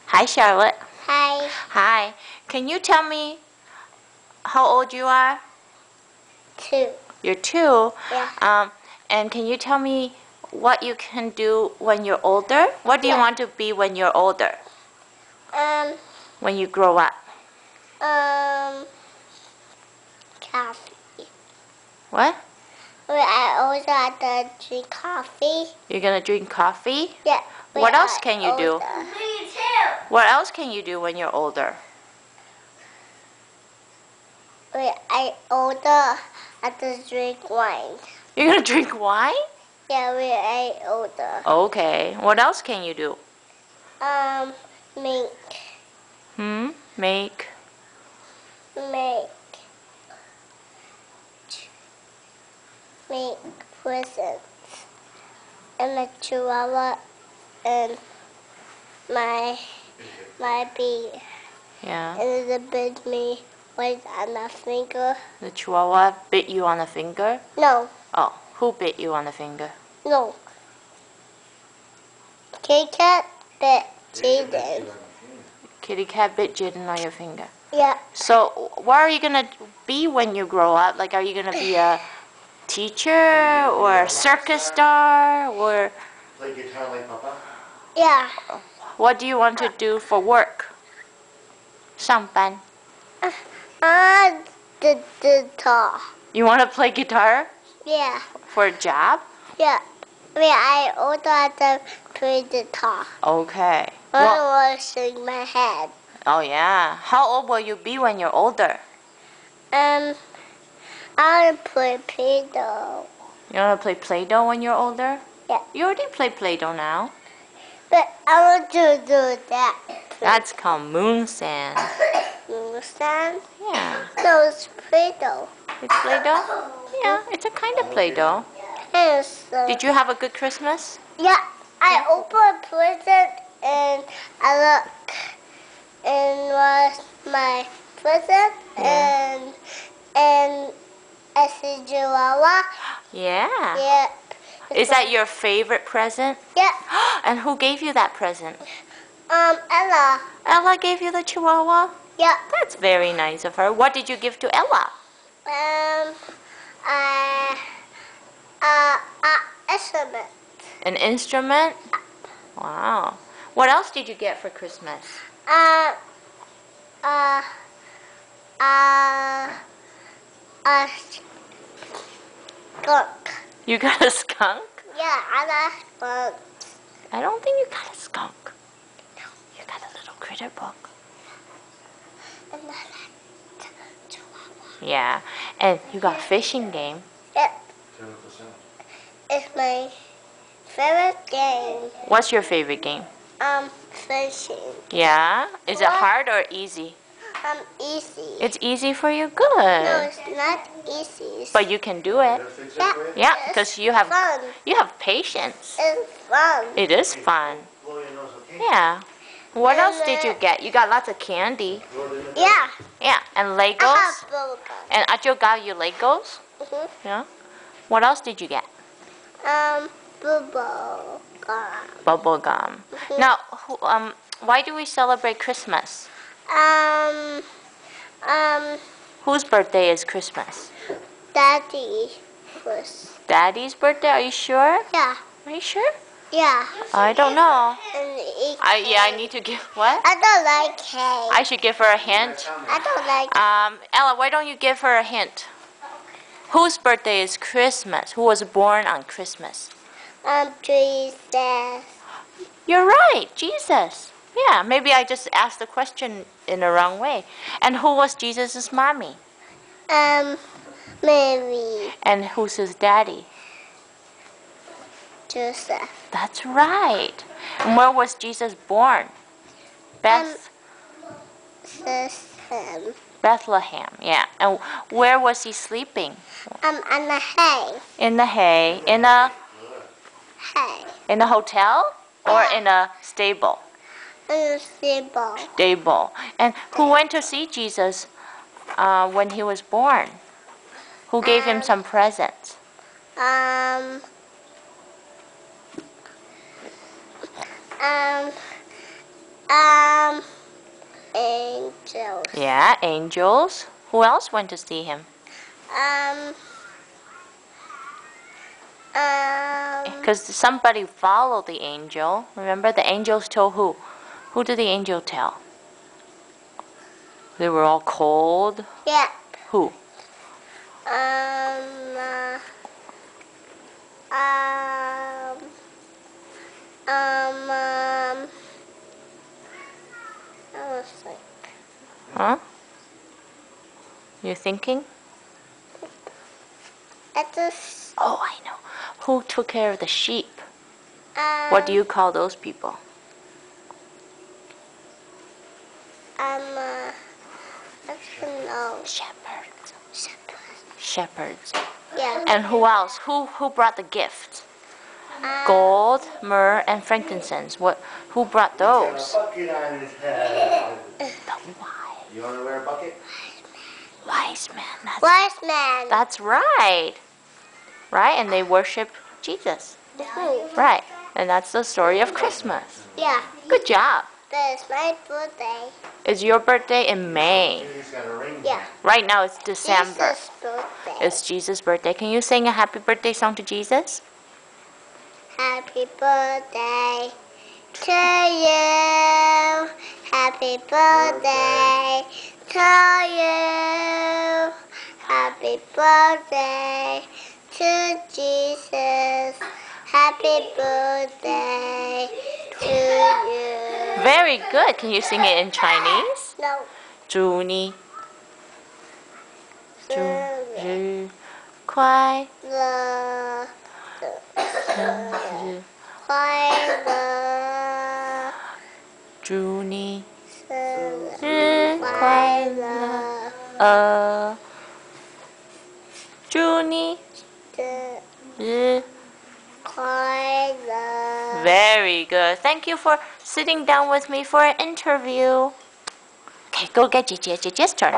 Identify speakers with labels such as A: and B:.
A: Hi, Charlotte.
B: Hi.
A: Hi. Can you tell me how old you are?
B: 2.
A: You're 2.
B: Yeah.
A: And can you tell me what you can do when you're older? What do you want to be when you're older? When you grow up?
B: Coffee.
A: What?
B: When I also have to drink coffee.
A: You're gonna drink coffee?
B: Yeah.
A: What else can you do?
B: Me too.
A: What else can you do when you're older?
B: When I older, I have to drink wine.
A: You're gonna drink wine?
B: Yeah, when I older.
A: Okay. What else can you do?
B: Make
A: Make.
B: presents. And a chihuahua and my bee.
A: Yeah.
B: And it bit me right on the finger.
A: The chihuahua bit you on the finger?
B: No.
A: Oh, who bit you on the finger?
B: No. Kitty cat bit Jaden.
A: Kitty cat bit Jaden on your finger.
B: Yeah.
A: So, what are you gonna be when you grow up? Like, are you gonna be a teacher or a circus star or?
C: Play guitar like Papa?
B: Yeah.
A: What do you want to do for work? 上班.
B: The guitar.
A: You want to play guitar
B: Yeah.
A: for a job?
B: Yeah. When I older, I have to play the guitar.
A: Okay.
B: I
A: Well,
B: want to sing my head.
A: oh yeah. How old will you be when you're older?
B: I want to play Play-Doh.
A: You want to play Play-Doh when you're older?
B: Yeah.
A: You already play Play-Doh now.
B: But I want to do that.
A: That's called moon sand.
B: Understand?
A: Yeah.
B: No, it's Play-Doh.
A: It's Play-Doh? Yeah, it's a kind of Play-Doh.
B: Yes.
A: Did you have a good Christmas?
B: Yeah, I opened a present and I look and was my present and I see Chihuahua.
A: Yeah.
B: Yeah.
A: Is that your favorite present?
B: Yeah.
A: And who gave you that present?
B: Ella.
A: Ella gave you the Chihuahua?
B: Yeah.
A: That's very nice of her. What did you give to Ella?
B: Instrument.
A: An instrument? Wow. What else did you get for Christmas?
B: Skunk.
A: You got a skunk?
B: Yeah, I like skunk.
A: I don't think you got a skunk. No, you got a little critter book.
B: And I like Chihuahua.
A: Yeah. And you got a fishing game.
B: Yeah. It's my favorite game.
A: What's your favorite game?
B: Fishing.
A: Yeah? Is it hard or easy?
B: Easy.
A: It's easy for you?
B: No,
A: Good.
B: it's not easy.
A: But you can do it.
B: Yeah.
A: Yeah, because you have
B: fun.
A: patience.
B: It's fun.
A: It is fun. Yeah. What else did you get? You got lots of candy.
B: Yeah.
A: Yeah, and
B: I
A: Legos.
B: have bubble
A: And Acho got you Legos.
B: gum.
A: Yeah. What else did you get?
B: Bubble gum.
A: Bubble gum. Now, why do we celebrate Christmas? Whose birthday is Christmas?
B: Daddy was.
A: Daddy's birthday? Are you sure?
B: Yeah.
A: Are you sure?
B: Yeah.
A: I don't know.
B: And eat
A: I need to give what?
B: I don't like cake.
A: I should give her a hint.
B: I don't like
A: Ella, why don't you give her a hint? Whose birthday is Christmas? Who was born on Christmas?
B: Jesus.
A: You're right, Jesus. Yeah, maybe I just asked the question in the wrong way. And who was Jesus' mommy?
B: Mary.
A: And who's his daddy?
B: Joseph.
A: That's right. And where was Jesus born? Bethlehem, yeah. And where was he sleeping?
B: On the hay.
A: In the hay. In a
B: Hay.
A: in a hotel or in a stable?
B: In the stable.
A: Stable. And who went to see Jesus when he was born? Who gave him some presents?
B: Angels.
A: Yeah, angels. Who else went to see him? Because somebody followed the angel. Remember, the angels told who? Who did the angel tell? They were all cold.
B: Yeah.
A: Who?
B: I was like,
A: Huh? You're thinking?
B: I just,
A: Oh, I know. Who took care of the sheep? What do you call those people?
B: I don't know.
A: Shepherds. Shepherds.
B: Yeah.
A: And who else? Who brought the gift? Gold, myrrh, and frankincense. Who brought those?
C: Bucket on his head.
A: The wise.
C: You want to wear a bucket?
A: Wise men.
B: Wise man.
A: That's right. Right? And they worship Jesus.
B: Mhm.
A: Right. And that's the story of Christmas.
B: Yeah.
A: Good job.
B: That's my birthday.
A: It's your birthday in May.
C: He's got a ring.
B: Yeah.
A: Right now it's December.
B: Jesus' birthday.
A: It's Jesus' birthday. Can you sing a happy birthday song to Jesus?
B: Happy birthday to you. Happy birthday to you. Happy birthday to Jesus. Happy birthday to you.
A: Very good. Can you sing it in Chinese?
B: No.
A: 祝你生
B: 生
A: 日快
B: 乐，
A: 生日，
B: 快乐，
A: 祝你
B: 生
A: 日
B: 快
A: 快
B: 乐
A: 乐，祝你
B: 的
A: 日。
B: 快乐。
A: Very good. Thank you for sitting down with me for an interview. Okay, go get Jie's turn.